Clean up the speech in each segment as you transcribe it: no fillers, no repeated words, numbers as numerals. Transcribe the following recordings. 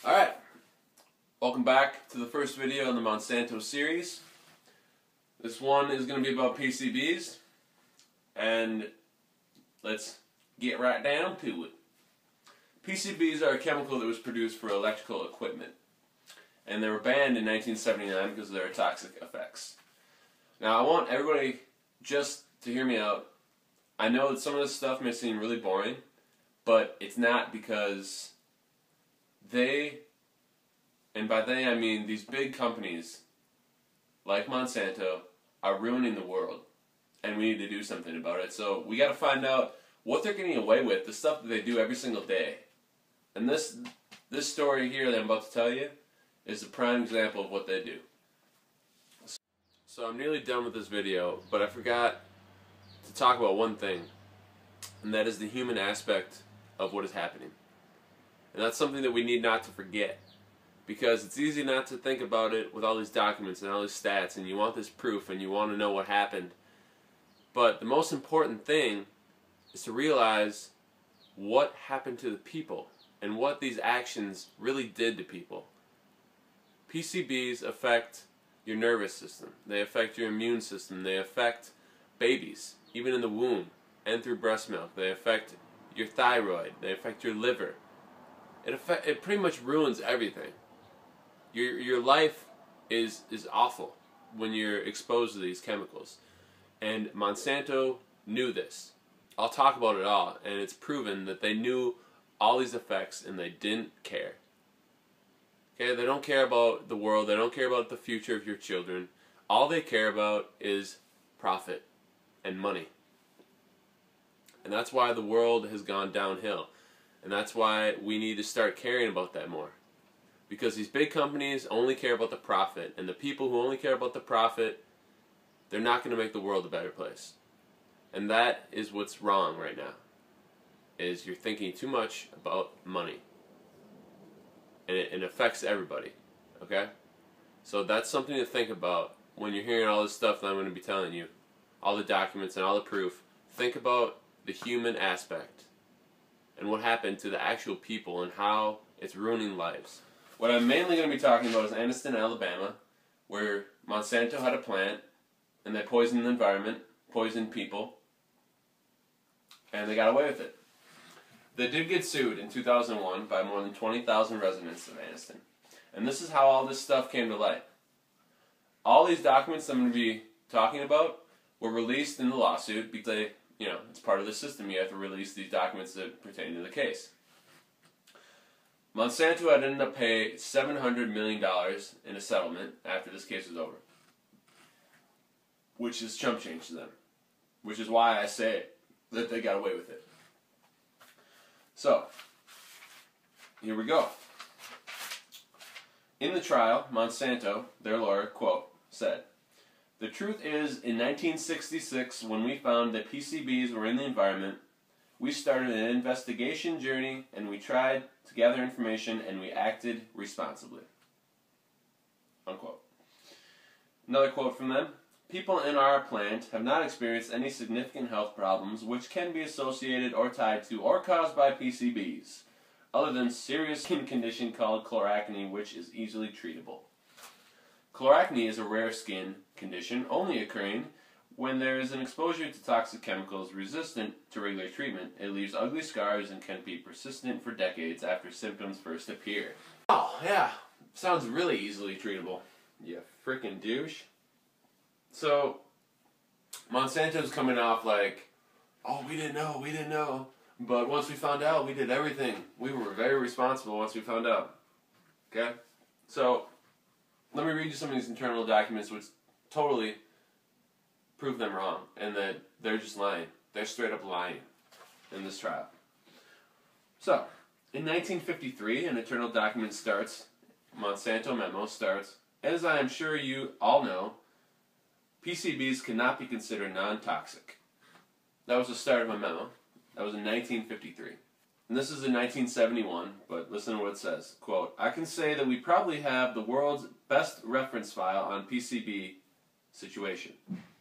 Alright, welcome back to the first video in the Monsanto series. This one is going to be about PCBs, and let's get right down to it. PCBs are a chemical that was produced for electrical equipment, and they were banned in 1979 because of their toxic effects. Now, I want everybody just to hear me out. I know that some of this stuff may seem really boring, but it's not, because they, and by they I mean these big companies like Monsanto, are ruining the world, and we need to do something about it. So we got to find out what they're getting away with, the stuff that they do every single day. And this story here that I'm about to tell you is a prime example of what they do. So I'm nearly done with this video, but I forgot to talk about one thing, and that is the human aspect of what is happening. And that's something that we need not to forget, because it's easy not to think about it with all these documents and all these stats, and you want this proof and you want to know what happened. But the most important thing is to realize what happened to the people and what these actions really did to people. PCBs affect your nervous system, they affect your immune system, they affect babies, even in the womb and through breast milk. They affect your thyroid, they affect your liver. It pretty much ruins everything. Your life is awful when you're exposed to these chemicals. And Monsanto knew this. I'll talk about it all, and it's proven that they knew all these effects and they didn't care. Okay, they don't care about the world, they don't care about the future of your children. All they care about is profit and money. And that's why the world has gone downhill. And that's why we need to start caring about that more. Because these big companies only care about the profit, and the people who only care about the profit, they're not going to make the world a better place. And that is what's wrong right now, is you're thinking too much about money. And it affects everybody, okay? So that's something to think about when you're hearing all this stuff that I'm going to be telling you, all the documents and all the proof. Think about the human aspect and what happened to the actual people and how it's ruining lives. What I'm mainly going to be talking about is Anniston, Alabama, where Monsanto had a plant and they poisoned the environment, poisoned people, and they got away with it. They did get sued in 2001 by more than 20,000 residents of Anniston. And this is how all this stuff came to light. All these documents I'm going to be talking about were released in the lawsuit because they, it's part of the system. You have to release these documents that pertain to the case. Monsanto had ended up paying $700 million in a settlement after this case was over, which is chump change to them, which is why I say that they got away with it. So, here we go. In the trial, Monsanto, their lawyer, quote, said, "The truth is, in 1966, when we found that PCBs were in the environment, we started an investigation journey and we tried to gather information and we acted responsibly." Unquote. Another quote from them: "People in our plant have not experienced any significant health problems which can be associated or tied to or caused by PCBs, other than serious skin condition called chloracne, which is easily treatable." Chloracne is a rare skin condition only occurring when there is an exposure to toxic chemicals resistant to regular treatment. It leaves ugly scars and can be persistent for decades after symptoms first appear. Oh, yeah. Sounds really easily treatable. You freaking douche. So, Monsanto's coming off like, oh, we didn't know. But once we found out, we did everything. We were very responsible once we found out. Okay? So, let me read you some of these internal documents which totally prove them wrong, and that they're just lying. They're straight up lying in this trial. So, in 1953, an internal document starts, Monsanto memo starts, "As I am sure you all know, PCBs cannot be considered non-toxic." That was the start of a memo. That was in 1953. And this is in 1971, but listen to what it says. Quote, "I can say that we probably have the world's best reference file on PCB situation.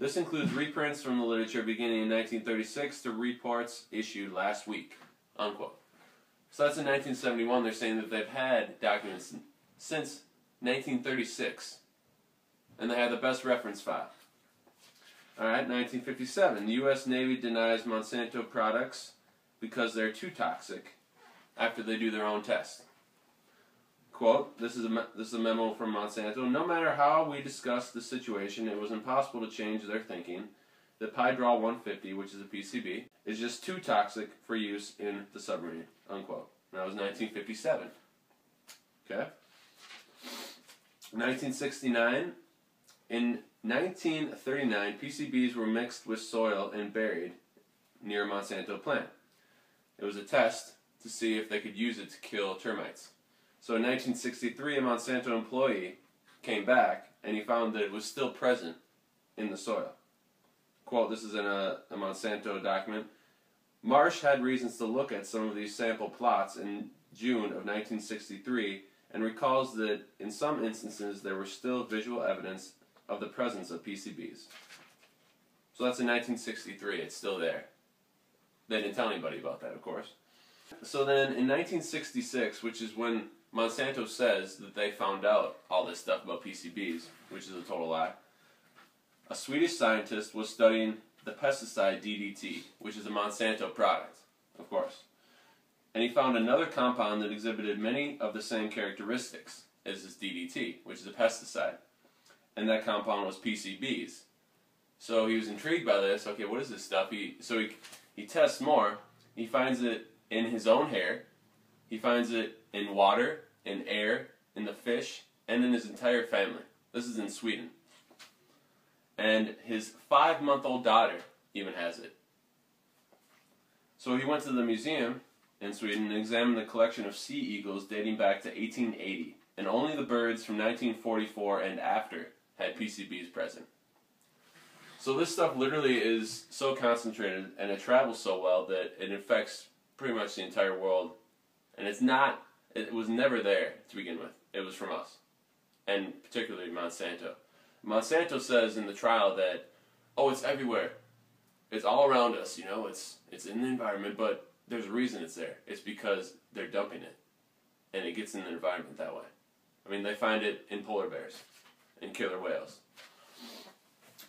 This includes reprints from the literature beginning in 1936 to reports issued last week, unquote. So that's in 1971. They're saying that they've had documents since 1936, and they have the best reference file. Alright, 1957. The U.S. Navy denies Monsanto products because they're too toxic after they do their own test. Quote, this is a memo from Monsanto. No matter how we discussed the situation, it was impossible to change their thinking. The Pydrol 150, which is a PCB, is just too toxic for use in the submarine, unquote. And that was 1957. Okay? 1969. In 1939, PCBs were mixed with soil and buried near a Monsanto plant. It was a test to see if they could use it to kill termites. So in 1963, a Monsanto employee came back and he found that it was still present in the soil. Quote, this is in a Monsanto document. Marsh had reasons to look at some of these sample plots in June of 1963 and recalls that in some instances there was still visual evidence of the presence of PCBs. So that's in 1963, it's still there. They didn't tell anybody about that, of course. So then in 1966, which is when Monsanto says that they found out all this stuff about PCBs, which is a total lie, a Swedish scientist was studying the pesticide DDT, which is a Monsanto product, of course. And he found another compound that exhibited many of the same characteristics as this DDT, which is a pesticide. And that compound was PCBs. So he was intrigued by this. Okay, what is this stuff? He tests more. He finds it in his own hair. He finds it in water, in air, in the fish, and in his entire family. This is in Sweden. And his 5-month-old daughter even has it. So he went to the museum in Sweden and examined the collection of sea eagles dating back to 1880. And only the birds from 1944 and after had PCBs present. So this stuff literally is so concentrated and it travels so well that it infects pretty much the entire world. And it was never there to begin with. It was from us. And particularly Monsanto. Monsanto says in the trial that, oh, it's everywhere. It's all around us, you know, it's in the environment, but there's a reason it's there. It's because they're dumping it. And it gets in the environment that way. I mean, they find it in polar bears and killer whales.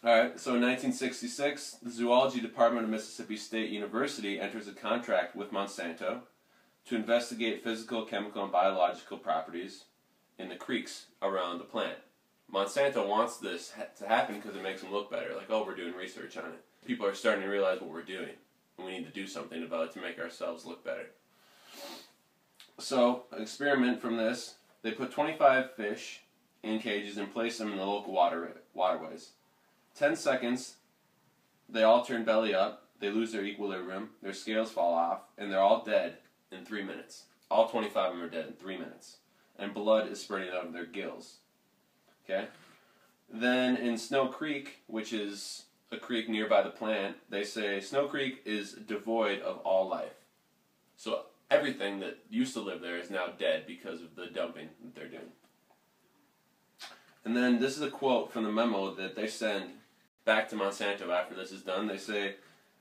Alright, so in 1966, the Zoology Department of Mississippi State University enters a contract with Monsanto to investigate physical, chemical, and biological properties in the creeks around the plant. Monsanto wants this to happen because it makes them look better. Like, oh, we're doing research on it. People are starting to realize what we're doing, and we need to do something about it to make ourselves look better. So, an experiment from this, they put 25 fish in cages and place them in the local waterways. 10 seconds, they all turn belly up, they lose their equilibrium, their scales fall off, and they're all dead in 3 minutes. All 25 of them are dead in 3 minutes. And blood is spurting out of their gills. Okay? Then in Snow Creek, which is a creek nearby the plant, they say Snow Creek is devoid of all life. So everything that used to live there is now dead because of the dumping that they're doing. And then this is a quote from the memo that they send back to Monsanto after this is done. They say,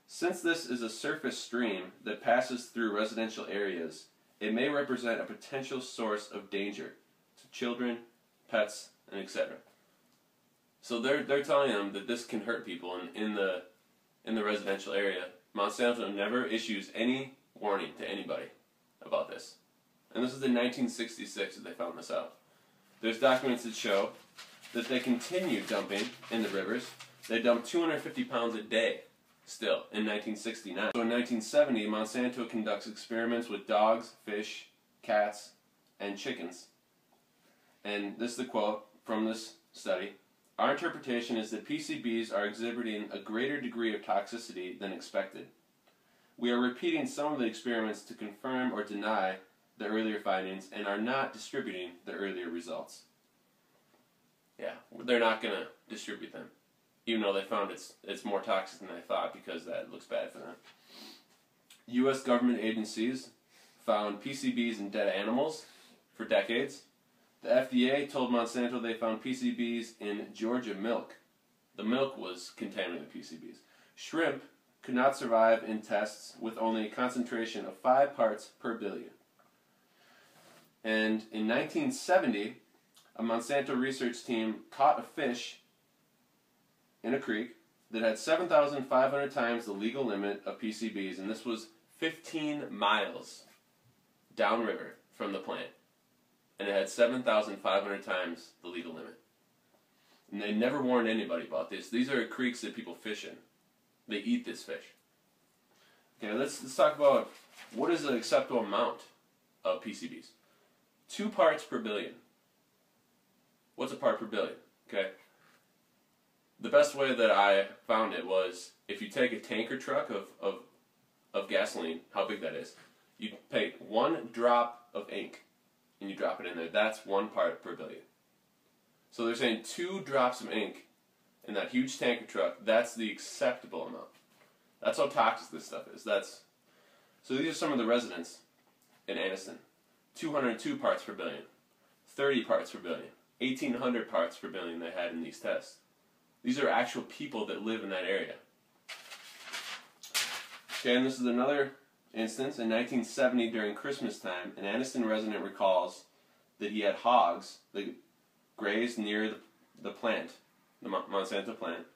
since this is a surface stream that passes through residential areas, it may represent a potential source of danger to children, pets, and etc. So they're telling them that this can hurt people in the residential area. Monsanto never issues any warning to anybody about this. And this is in 1966 that they found this out. There's documents that show that they continue dumping in the rivers. They dump 250 pounds a day still in 1969. So in 1970, Monsanto conducts experiments with dogs, fish, cats, and chickens. And this is the quote from this study. Our interpretation is that PCBs are exhibiting a greater degree of toxicity than expected. We are repeating some of the experiments to confirm or deny the earlier findings and are not distributing the earlier results. Yeah, they're not going to distribute them, even though they found it's more toxic than they thought because that looks bad for them. U.S. government agencies found PCBs in dead animals for decades. The FDA told Monsanto they found PCBs in Georgia milk the milk was contaminated with PCBs. Shrimp could not survive in tests with only a concentration of 5 parts per billion. And in 1970, a Monsanto research team caught a fish in a creek that had 7,500 times the legal limit of PCBs, and this was 15 miles downriver from the plant. And it had 7,500 times the legal limit. And they never warned anybody about this. These are creeks that people fish in. They eat this fish. Okay, let's talk about what is an acceptable amount of PCBs. 2 parts per billion. What's a part per billion? Okay. The best way that I found it was if you take a tanker truck of gasoline, how big that is, you take 1 drop of ink and you drop it in there. That's 1 part per billion. So they're saying 2 drops of ink in that huge tanker truck, that's the acceptable amount. That's how toxic this stuff is. So these are some of the residents in Anniston. 202 parts per billion, 30 parts per billion, 1,800 parts per billion they had in these tests. These are actual people that live in that area. Okay, and this is another instance. In 1970, during Christmas time, an Anniston resident recalls that he had hogs that grazed near the plant, the Monsanto plant,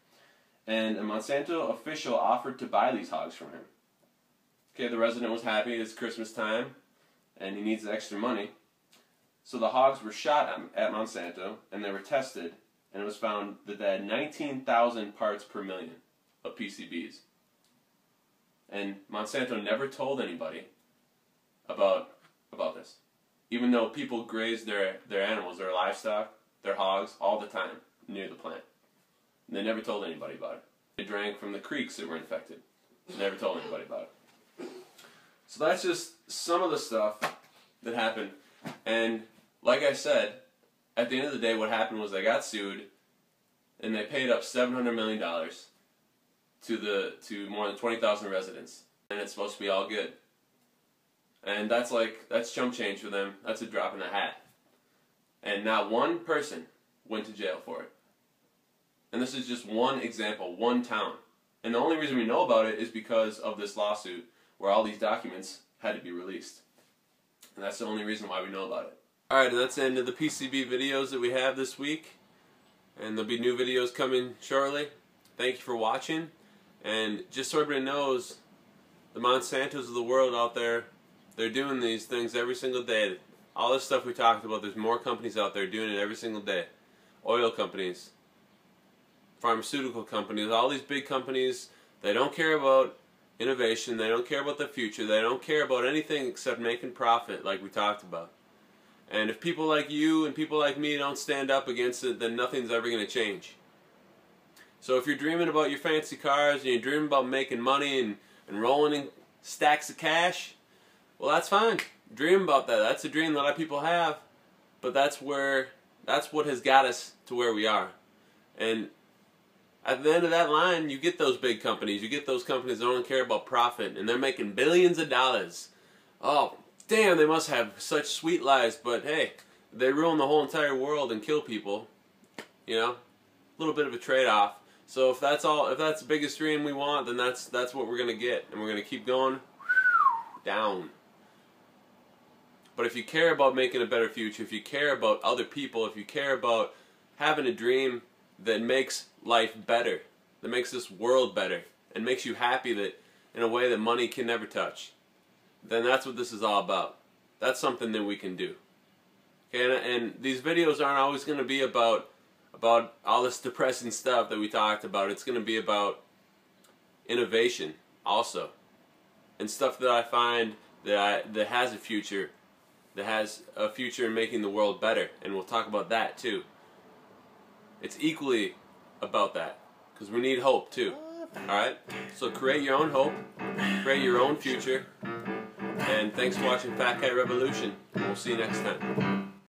and a Monsanto official offered to buy these hogs from him. Okay, the resident was happy. It's Christmas time, and he needs extra money. So the hogs were shot at Monsanto, and they were tested, and it was found that they had 19,000 parts per million of PCBs. And Monsanto never told anybody about this, even though people grazed their animals, their livestock, their hogs, all the time near the plant. And they never told anybody about it. They drank from the creeks that were infected. Never told anybody about it. So that's just some of the stuff that happened. And like I said, at the end of the day, what happened was they got sued, and they paid up $700 million to more than 20,000 residents, and it's supposed to be all good. And that's chump change for them. That's a drop in the hat. And not one person went to jail for it. And this is just one example, one town. And the only reason we know about it is because of this lawsuit where all these documents had to be released. And that's the only reason why we know about it. Alright, and that's the end of the PCB videos that we have this week. And there'll be new videos coming shortly. Thank you for watching. And just so everybody knows, the Monsantos of the world out there, they're doing these things every single day. All this stuff we talked about, there's more companies out there doing it every single day. Oil companies, pharmaceutical companies, all these big companies, they don't care about innovation, they don't care about the future, they don't care about anything except making profit like we talked about. And if people like you and people like me don't stand up against it, then nothing's ever going to change. So if you're dreaming about your fancy cars and you're dreaming about making money and rolling in stacks of cash, well, that's fine. Dream about that. That's a dream that a lot of people have, but that's what has got us to where we are. And at the end of that line, you get those big companies. You get those companies that don't care about profit, and they're making billions of dollars. Oh, damn, they must have such sweet lives, but hey, they ruin the whole entire world and kill people. You know, a little bit of a trade-off. So if that's the biggest dream we want, then that's what we're gonna get, and we're gonna keep going down. But if you care about making a better future, if you care about other people, if you care about having a dream that makes life better, that makes this world better, and makes you happy that in a way that money can never touch, then that's what this is all about. That's something that we can do. Okay, and these videos aren't always going to be about all this depressing stuff that we talked about. It's going to be about innovation also, and stuff that I find that has a future, in making the world better, and we'll talk about that too. It's equally about that, because we need hope too. Alright? So create your own hope, create your own future, and thanks for watching Fat Cat Revolution, and we'll see you next time.